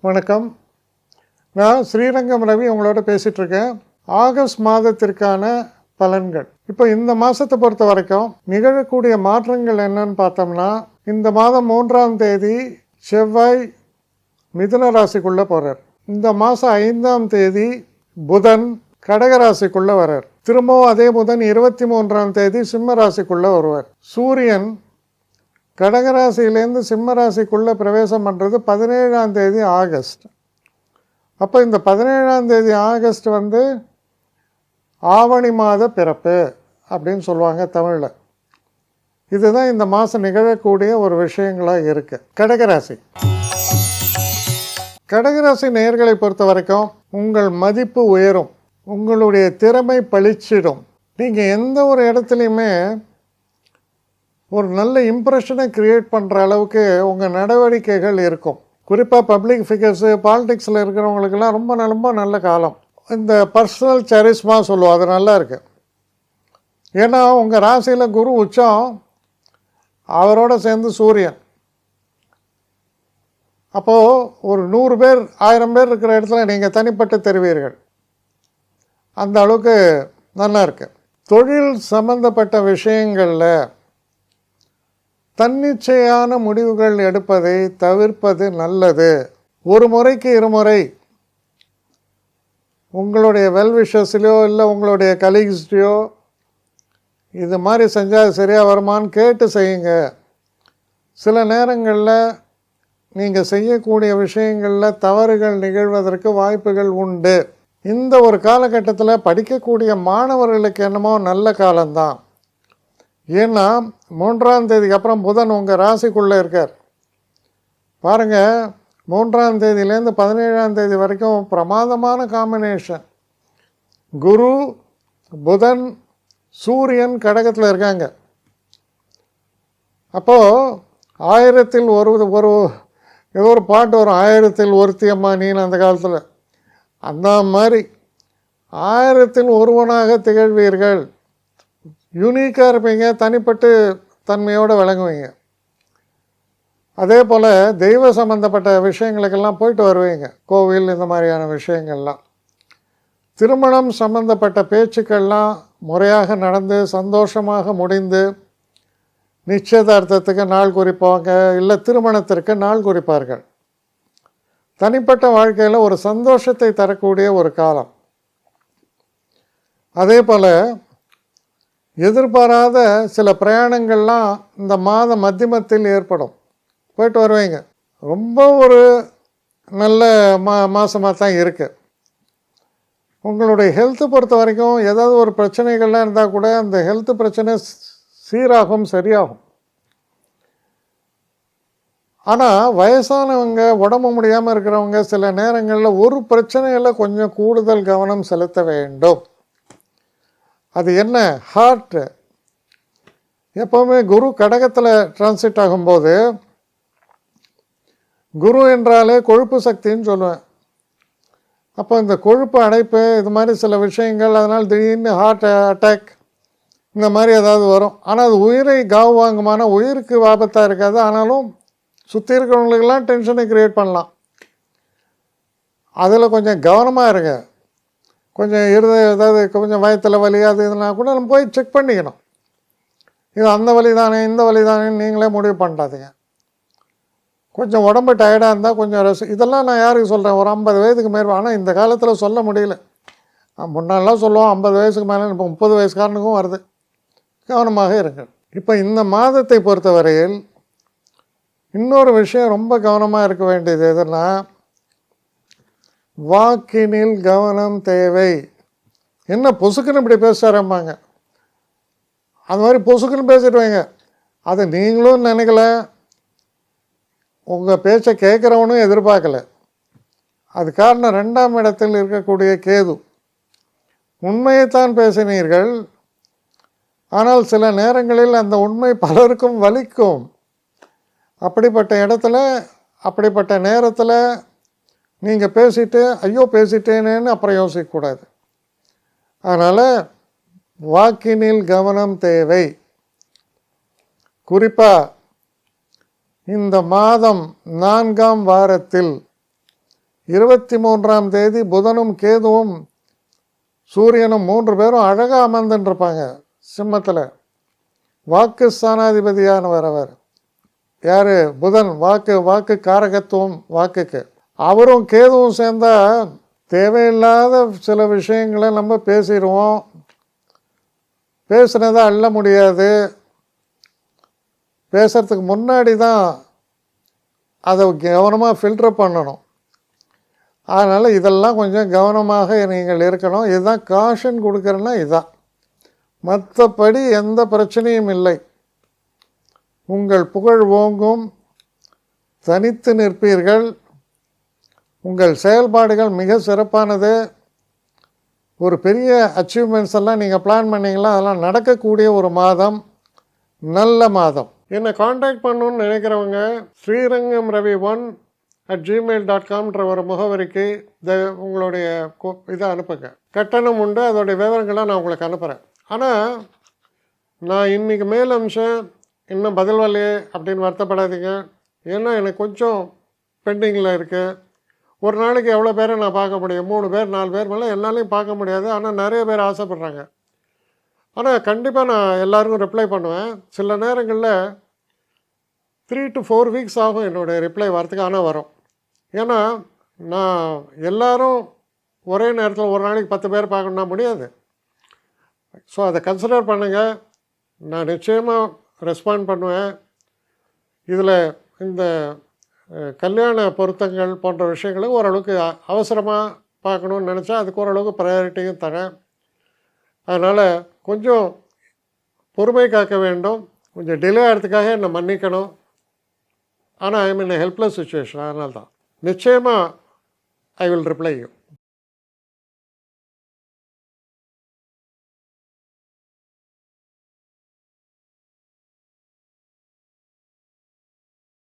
வணக்கம். நான் ஸ்ரீரங்கம் ரவி உங்களோட பேசிகிட்ருக்கேன். ஆகஸ்ட் மாதத்திற்கான பலன்கள். இப்போ இந்த மாதத்தை பொறுத்த வரைக்கும் நிகழக்கூடிய மாற்றங்கள் என்னன்னு பார்த்தோம்னா, இந்த மாதம் 3ஆம் தேதி செவ்வாய் மிதுன ராசிக்குள்ளே போகிறார். இந்த மாதம் 5ஆம் தேதி புதன் கடகராசிக்குள்ளே வர்றார். திரும்பவும் அதே புதன் 23ஆம் தேதி சிம்ம ராசிக்குள்ளே வருவார். சூரியன் கடகராசியிலேருந்து சிம்ம ராசிக்குள்ளே பிரவேசம் பண்ணுறது 17ஆம் தேதி ஆகஸ்ட். அப்போ இந்த 17ஆம் தேதி ஆகஸ்ட் ஆவணி மாத பிறப்பு அப்படின்னு சொல்லுவாங்க தமிழில். இதுதான் இந்த மாதம் நிகழக்கூடிய ஒரு விஷயங்களாக இருக்குது. கடகராசி நேயர்களை பொறுத்த வரைக்கும் உங்கள் மதிப்பு உயரும், உங்களுடைய திறமை பளிச்சிடும். நீங்கள் எந்த ஒரு இடத்துலையுமே ஒரு நல்ல இம்ப்ரெஷனை க்ரியேட் பண்ணுற அளவுக்கு உங்கள் நடவடிக்கைகள் இருக்கும். குறிப்பாக பப்ளிக் ஃபிகர்ஸு, பாலிடிக்ஸில் இருக்கிறவங்களுக்கெல்லாம் ரொம்ப நல்ல காலம். இந்த பர்சனல் சரிஸ்மா சொல்லுவோம், அது நல்லா இருக்குது. ஏன்னா உங்கள் ராசியில் குரு உச்சம், அவரோட சேர்ந்து சூரியன். அப்போது ஒரு 100 பேர் 1000 பேர் இருக்கிற இடத்துல நீங்கள் தனிப்பட்டு தெரிவீர்கள். அந்த அளவுக்கு நல்லா இருக்குது. தொழில் சம்பந்தப்பட்ட விஷயங்களில் தன்னிச்சையான முடிவுகள் எடுப்பதை தவிர்ப்பது நல்லது. ஒரு முறைக்கு 2 முறை உங்களுடைய வெல்விஷர்ஸ்லையோ இல்லை உங்களுடைய கலீக்ஸ்லையோ இது மாதிரி செஞ்சால் சரியாக வருமானு கேட்டு செய்யுங்க. சில நேரங்களில் நீங்கள் செய்யக்கூடிய விஷயங்களில் தவறுகள் நிகழ்வதற்கு வாய்ப்புகள் உண்டு. இந்த ஒரு காலகட்டத்தில் படிக்கக்கூடிய மாணவர்களுக்கு என்னமோ நல்ல காலம்தான். ஏன்னா 3ஆம் தேதிக்கு அப்புறம் புதன் உங்கள் ராசிக்குள்ளே இருக்கார். பாருங்கள், 3ஆம் தேதியிலேருந்து 17ஆம் தேதி வரைக்கும் பிரமாதமான காம்பினேஷன். குரு, புதன், சூரியன் கடகத்தில் இருக்காங்க. அப்போது 1000ல் ஒரு ஏதோ ஒரு பாட்டு வரும், 1000ல் ஒருத்தி அம்மா நீன்னு அந்த காலத்தில். அந்த மாதிரி 1000ல் ஒருவனாக திகழ்வீர்கள். யூனிக்காக இருப்பீங்க, தனிப்பட்டு தன்மையோடு விளங்குவீங்க. அதே போல் தெய்வ சம்பந்தப்பட்ட விஷயங்களுக்கெல்லாம் போயிட்டு வருவீங்க, கோவில் இந்த மாதிரியான விஷயங்கள்லாம். திருமணம் சம்பந்தப்பட்ட பேச்சுக்கள்லாம் முறையாக நடந்து சந்தோஷமாக முடிந்து நிச்சயதார்த்தத்துக்கு நாள் குறிப்பாங்க, இல்லை திருமணத்திற்கு நாள் குறிப்பார்கள். தனிப்பட்ட வாழ்க்கையில் ஒரு சந்தோஷத்தை தரக்கூடிய ஒரு காலம். அதே போல் எதிர்பாராத சில பிரயாணங்கள்லாம் இந்த மாத மத்தியமத்தில் ஏற்படும், போயிட்டு வருவீங்க. ரொம்ப ஒரு நல்ல மாதமாக தான் இருக்குது. உங்களுடைய ஹெல்த்து பொறுத்த வரைக்கும் ஏதாவது ஒரு பிரச்சனைகள்லாம் இருந்தால் கூட அந்த ஹெல்த்து பிரச்சனை சீராகும், சரியாகும். ஆனால் வயசானவங்க, உடம்பு முடியாமல் இருக்கிறவங்க சில நேரங்களில் ஒரு பிரச்சனையில் கொஞ்சம் கூடுதல் கவனம் செலுத்த வேண்டும். அது என்ன? ஹார்ட்டு. எப்போவுமே குரு கடகத்தில் டிரான்சிட் ஆகும்போது, குரு என்றாலே கொழுப்பு சக்தின்னு சொல்லுவேன். அப்போ இந்த கொழுப்பு அடைப்பு இது மாதிரி சில விஷயங்கள், அதனால் திடீர்னு ஹார்ட் அட்டாக் இந்த மாதிரி ஏதாவது வரும். ஆனால் அது உயிரை காவு வாங்குமான, உயிருக்கு ஆபத்தாக இருக்காது. ஆனாலும் சுற்றி இருக்கிறவங்களுக்கெல்லாம் டென்ஷனை க்ரியேட் பண்ணலாம். அதில் கொஞ்சம் கவனமாக இருங்க. கொஞ்சம் ஏதாவது கொஞ்சம் வயத்தில் வலி அது இதெல்லாம் கூட நம்ம போய் செக் பண்ணிக்கணும். இது அந்த வலி தானே இந்த வலி தானேன்னு நீங்களே முடிவு பண்ணாதீங்க. கொஞ்சம் உடம்பு டயர்டாக இருந்தால் கொஞ்சம் இதெல்லாம் நான் யாருக்கு சொல்கிறேன், ஒரு 50 வயதுக்கு மேலே. ஆனால் இந்த காலத்தில் சொல்ல முடியல. முன்னாடிலாம் சொல்லுவோம் 50 வயசுக்கு மேலே, இப்போ 30 வயசுக்காரனுக்கும் வருது. கவனமாக இருங்க. இப்போ இந்த மாதத்தை பொறுத்தவரையில் இன்னொரு விஷயம் ரொம்ப கவனமாக இருக்க வேண்டியது எதுனா, வாக்கினில் கவனம் தேவை. என்ன பொசுக்குன்னு இப்படி பேசுகிறாம்பாங்க, அது மாதிரி பொசுக்குன்னு பேசிட்டு வைங்க. அதை நீங்களும் நினைக்கல, உங்கள் பேச்சை கேட்குறவனும் எதிர்பார்க்கல. அது காரணம் 2ஆம் இடத்தில் இருக்கக்கூடிய கேது. உண்மையைத்தான் பேசினீர்கள், ஆனால் சில நேரங்களில் அந்த உண்மை பலருக்கும் வலிக்கும். அப்படிப்பட்ட இடத்துல, அப்படிப்பட்ட நேரத்தில் நீங்கள் பேசிட்டு ஐயோ பேசிட்டேனேன்னு அப்புறம் யோசிக்கக்கூடாது. அதனால் வாக்கினில் கவனம் தேவை. குறிப்பாக இந்த மாதம் 4ஆம் வாரத்தில் 23ஆம் தேதி புதனும் கேதுவும் சூரியனும் 3 பேரும் அழகாக அமர்ந்துருப்பாங்க சிம்மத்தில். வாக்கு ஸ்தானாதிபதியானவர் அவர் யார்? புதன். வாக்கு காரகத்துவம் வாக்குக்கு. அவரும் கேதுவும் சேர்ந்தால் தேவையில்லாத சில விஷயங்களை நம்ம பேசிடுவோம். பேசுனதை அள்ள முடியாது. பேசுகிறதுக்கு முன்னாடி தான் அதை கவனமாக ஃபில்டர் பண்ணணும். அதனால் இதெல்லாம் கொஞ்சம் கவனமாக நீங்கள் இருக்கணும். இதுதான் காஷன் கொடுக்குறேன்னா இதுதான். மற்றபடி எந்த பிரச்சனையும் இல்லை. உங்கள் புகழ் ஓங்கும், தனித்து நிற்பீர்கள். உங்கள் செயல்பாடுகள் மிக சிறப்பானது. ஒரு பெரிய அச்சீவ்மெண்ட்ஸ் எல்லாம் நீங்கள் பிளான் பண்ணிங்களா, அதெல்லாம் நடக்கக்கூடிய ஒரு மாதம், நல்ல மாதம். என்னை காண்டாக்ட் பண்ணணுன்னு நினைக்கிறவங்க srirangam.ravi1@gmail.com ஒரு முகவரிக்கு உங்களுடைய இதை அனுப்புங்க. கட்டணம் உண்டு, அதோடைய விவரங்களை நான் உங்களுக்கு அனுப்புகிறேன். ஆனால் நான் இன்றைக்கி மேல் அம்சம் இன்னும் பதில் வரலையே அப்படின்னு வருத்தப்படாதீங்க. ஏன்னா எனக்கு கொஞ்சம் பெண்டிங்கில் இருக்குது. ஒரு நாளைக்கு எவ்வளோ பேரை நான் பார்க்க முடியும்? 3 பேர் 4 பேர் மேலே என்னாலையும் பார்க்க முடியாது. ஆனால் நிறைய பேர் ஆசைப்பட்றாங்க. ஆனால் கண்டிப்பாக நான் எல்லாருக்கும் ரிப்ளை பண்ணுவேன். சில நேரங்களில் 3 to 4 வீக்ஸ் ஆகும் என்னுடைய ரிப்ளை வரத்துக்கு. ஆனால் வரும். ஏன்னா நான் எல்லோரும் ஒரே நேரத்தில் ஒரு நாளைக்கு 10 பேர் பார்க்கணுன்னா முடியாது. ஸோ அதை கன்சிடர் பண்ணுங்கள். நான் நிச்சயமாக ரெஸ்பாண்ட் பண்ணுவேன். இதில் இந்த கல்யாண பொருத்தங்கள் போன்ற விஷயங்களுக்கு ஓரளவுக்கு அவசரமாக பார்க்கணுன்னு நினச்சா அதுக்கு ஓரளவுக்கு ப்ரையாரிட்டியும் தரேன். அதனால் கொஞ்சம் பொறுமை காக்க வேண்டும். கொஞ்சம் டிலே ஆகிறதுக்காக என்னை மன்னிக்கணும். ஆனால் ஐ மீன் ஹெல்ப்லெஸ் சுச்சுவேஷன். அதனால தான் நிச்சயமாக ஐ வில் ரிப்ளை யூ.